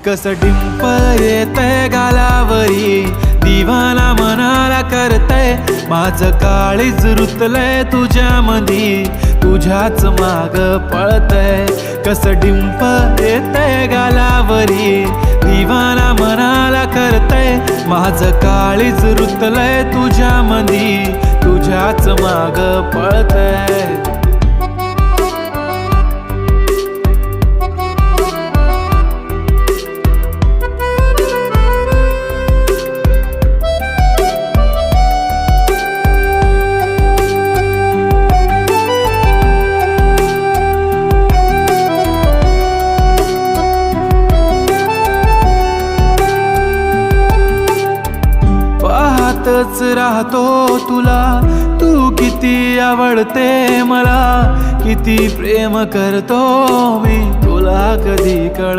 कसं डिंपल येतंय गालावरी, दिवाना मनाला करतय, माझं काळीज रुतलंय तुझ्यामधी, तुझ्याच माग पळतय. कसं डिंपल येतंय गालावरी, दिवाना मनाला करतय, माझं काळीज रुतलंय तुझ्यामधी, तुझ्याच माग पळतय. पाहतच राहतो तुला, तू किती आवडते मला, किती प्रेम करतो मी तुला कधी कळणार.